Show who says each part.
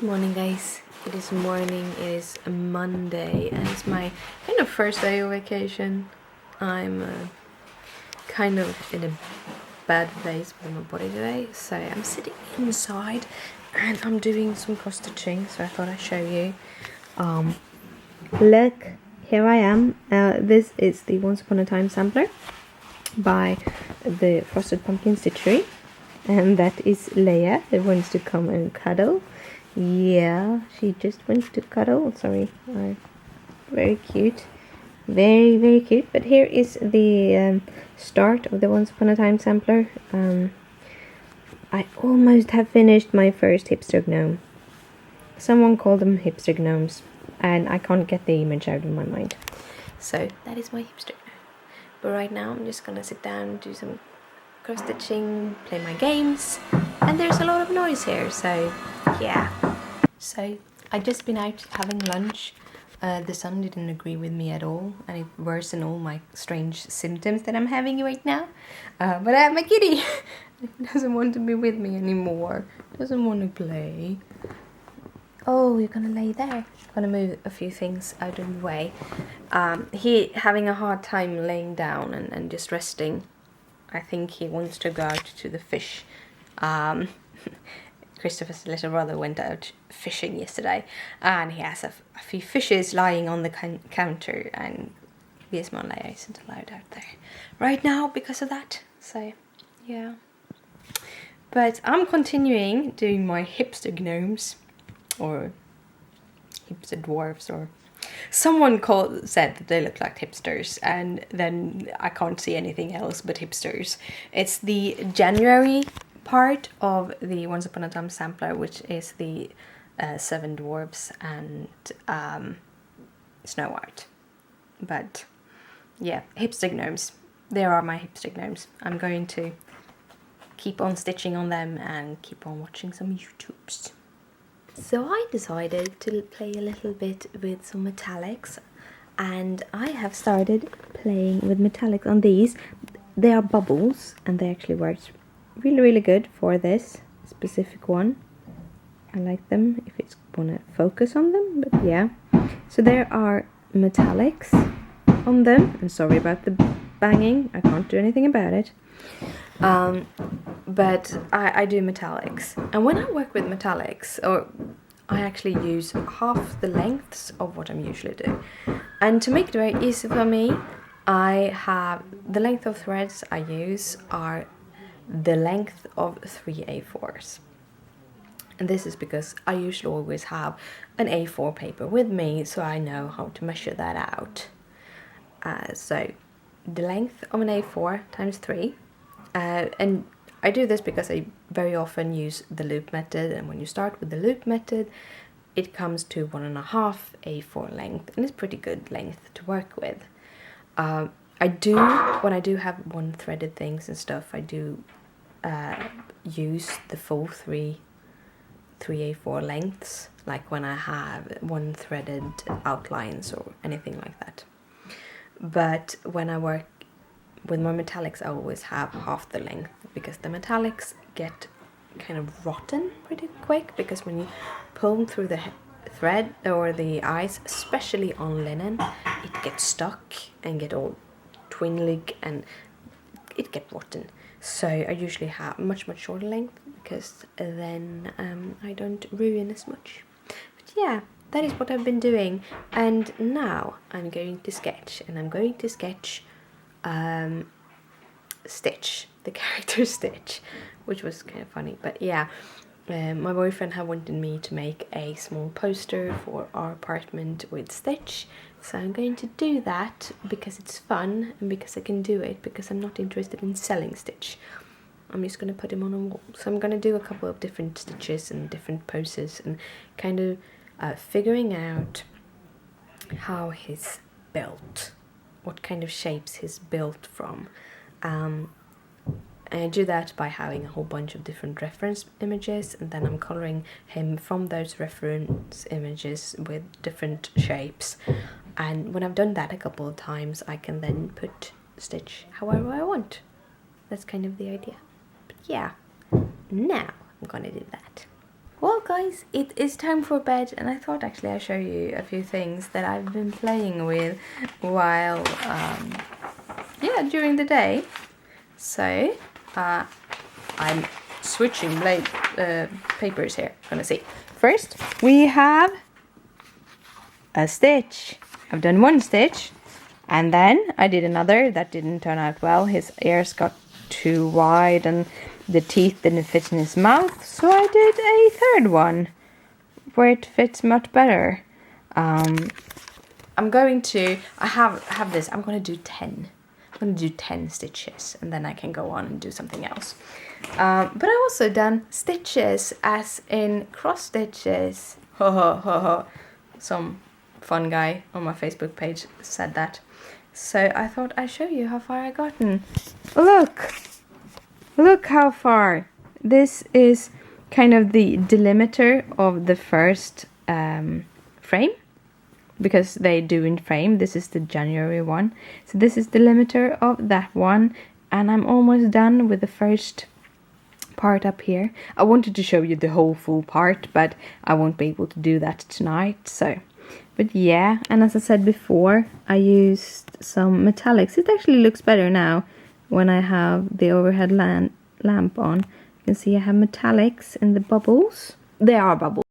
Speaker 1: Morning, guys. It is morning. It is a Monday and it's my kind of first day of vacation. I'm kind of in a bad place with my body today, so I'm sitting inside and I'm doing some cross stitching, so I thought I'd show you. Look, here I am. This is the Once Upon a Time sampler by the Frosted Pumpkin Stitchery, and that is Leia that wants to come and cuddle. Yeah, she just wants to cuddle. Sorry, very cute, very cute. But here is the start of the Once Upon a Time sampler. I almost have finished my first hipster gnome. Someone called them hipster gnomes, and I can't get the image out of my mind. So that is my hipster gnome. But right now I'm just gonna sit down, do some cross stitching, play my games, and there's a lot of noise here, so yeah. So I just been out having lunch. The sun didn't agree with me at all, and it worsened all my strange symptoms that I'm having right now. But I have my kitty. He doesn't want to be with me anymore. Doesn't want to play. Oh, you're gonna lay there. I'm gonna move a few things out of the way. He having a hard time laying down and just resting. I think he wants to go out to the fish. Christopher's little brother went out fishing yesterday, and he has a few fishes lying on the counter, and Gizmo and Leia isn't allowed out there right now because of that. So, yeah. But I'm continuing doing my hipster gnomes, or hipster dwarves, or someone said that they look like hipsters, and then I can't see anything else but hipsters. It's the January part of the Once Upon a Time sampler, which is the 7 dwarves and Snow White. But yeah, hipster gnomes. There are my hipster gnomes. I'm going to keep on stitching on them and keep on watching some YouTubes. So I decided to play a little bit with some metallics, and I have started playing with metallics on these. They are bubbles, and they actually work really good for this specific one. I like them if it's wanna focus on them, but yeah. So there are metallics on them, and sorry about the banging, I can't do anything about it. But I do metallics, and when I work with metallics, or I actually use half the lengths of what I'm usually doing. And to make it very easy for me, I have the length of threads I use are the length of 3 A4s. And this is because I usually always have an A4 paper with me, so I know how to measure that out. So the length of an A4 times 3, and I do this because I very often use the loop method, and when you start with the loop method, it comes to 1.5 A4 length, and it's pretty good length to work with. When I do have one threaded things and stuff, I do use the full 3 A4 lengths, like when I have one threaded outlines or anything like that. But when I work with my metallics, I always have half the length, because the metallics get kind of rotten pretty quick, because when you pull them through the thread or the eyes, especially on linen, it gets stuck and get all twinlig and it gets rotten. So I usually have much shorter length, because then I don't ruin as much. But yeah, that is what I've been doing, and now I'm going to sketch, and I'm going to sketch Stitch, the character Stitch, which was kind of funny. But yeah, my boyfriend had wanted me to make a small poster for our apartment with Stitch, so I'm going to do that because it's fun and because I can do it, because I'm not interested in selling Stitch. I'm just going to put him on a wall. So I'm going to do a couple of different stitches and different poses, and kind of figuring out how he's built, what kind of shapes he's built from. And I do that by having a whole bunch of different reference images, and then I'm coloring him from those reference images with different shapes. And when I've done that a couple of times, I can then put Stitch however I want. That's kind of the idea. But yeah, now I'm gonna do that. Well, guys, it is time for bed, and I thought actually I'd show you a few things that I've been playing with while, during the day. So, I'm switching papers here. Gonna see. First, we have a stitch. I've done one stitch, and then I did another that didn't turn out well. His ears got too wide and the teeth didn't fit in his mouth, so I did a third one where it fits much better. I'm going to, I have this, I'm going to do 10. I'm going to do 10 stitches, and then I can go on and do something else. But I also done stitches, as in cross stitches. Ho ho ho ho. Some fun guy on my Facebook page said that. So I thought I'd show you how far I gotten. Look how far. This is kind of the delimiter of the first frame, because they do in frame. This is the January one, so this is the limiter of that one, and I'm almost done with the first part up here. I wanted to show you the whole full part, but I won't be able to do that tonight. So, but yeah, and as I said before, I used some metallics. It actually looks better now when I have the overhead lamp on. You can see I have metallics in the bubbles. They are bubbles.